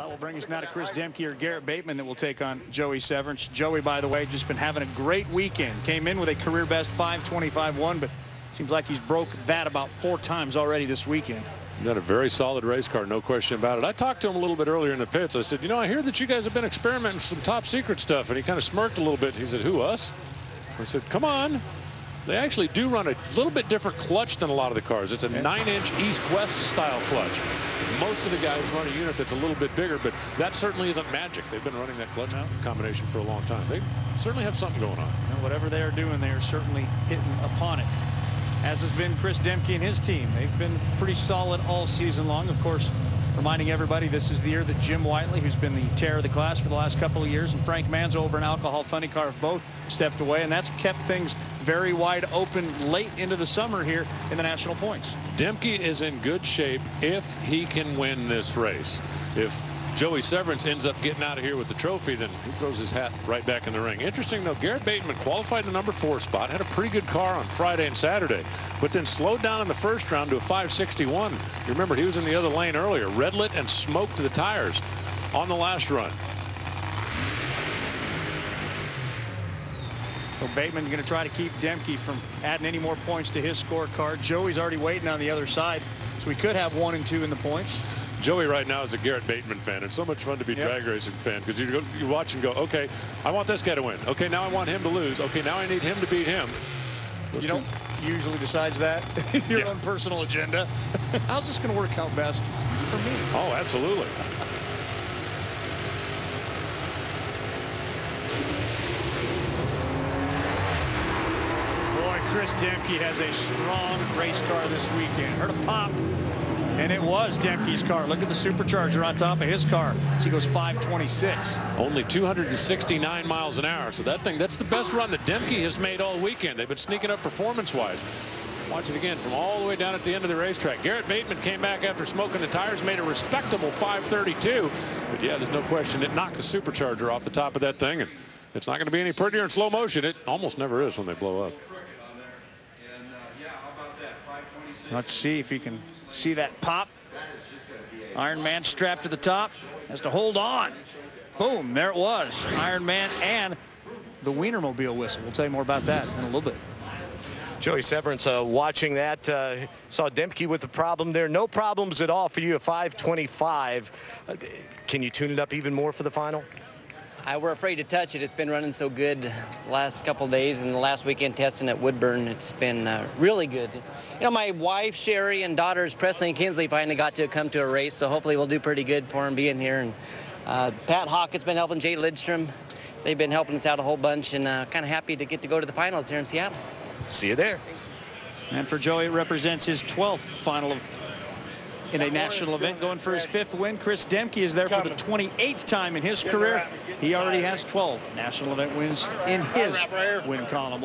That will bring us now to Chris Demke or Garret Bateman that will take on Joey Severance. Joey, by the way, just been having a great weekend. Came in with a career best 525.1, but seems like he's broke that about 4 times already this weekend. Got a very solid race car, no question about it. I talked to him a little bit earlier in the pits. I said, you know, I hear that you guys have been experimenting with some top secret stuff. And he kind of smirked a little bit. He said, who, us? I said, come on. They actually do run a little bit different clutch than a lot of the cars. It's a 9-inch east-west style clutch. Most of the guys run a unit that's a little bit bigger, but that certainly isn't magic. They've been running that clutch combination for a long time. They certainly have something going on. And whatever they are doing, they are certainly hitting upon it. As has been Chris Demke and his team. They've been pretty solid all season long. Of course, reminding everybody this is the year that Jim Whiteley, who's been the terror of the class for the last couple of years, and Frank Manzo over an alcohol funny car have both stepped away, and that's kept things very wide open late into the summer here in the national points. Demke is in good shape if he can win this race. If Joey Severance ends up getting out of here with the trophy, then he throws his hat right back in the ring. Interesting, though, Garret Bateman qualified in the #4 spot, had a pretty good car on Friday and Saturday, but then slowed down in the first round to a 561. You remember, he was in the other lane earlier, red lit and smoked the tires on the last run. So Bateman's going to try to keep Demke from adding any more points to his scorecard. Joey's already waiting on the other side, so we could have 1 and 2 in the points. Joey right now is a Garret Bateman fan. It's so much fun to be a drag racing fan because you watch and go, okay, I want this guy to win. Okay, now I want him to lose. Okay, now I need him to beat him. You don't usually decides that. Your own personal agenda. How's this going to work out best for me? Oh, absolutely. Boy, Chris Demke has a strong race car this weekend. Heard a pop. And it was Demke's car. Look at the supercharger on top of his car. She goes 526. Only 269 miles an hour. So that's the best run that Demke has made all weekend. They've been sneaking up performance-wise. Watch it again from all the way down at the end of the racetrack. Garret Bateman came back after smoking the tires, made a respectable 532. But yeah, there's no question it knocked the supercharger off the top of that thing. And it's not going to be any prettier in slow motion. It almost never is when they blow up. Let's see if he can see that pop. Iron Man strapped to the top, has to hold on. Boom, there it was. Iron Man and the Wienermobile whistle. We'll tell you more about that in a little bit. Joey Severance watching that, saw Demke with a problem there. No problems at all for you at 525. Can you tune it up even more for the final? We're afraid to touch it. It's been running so good the last couple of days, and the last weekend testing at Woodburn, it's been really good. You know, my wife, Sherry, and daughters, Presley and Kinsley, finally got to come to a race, so hopefully we'll do pretty good for them being here. And Pat Hockett's been helping, Jay Lidstrom. They've been helping us out a whole bunch, and kind of happy to get to go to the finals here in Seattle. See you there. And for Joey, it represents his 12th final in a national event, going for his 5th win. Chris Demke is there for the 28th time in his career. He already has 12 national event wins in his win column.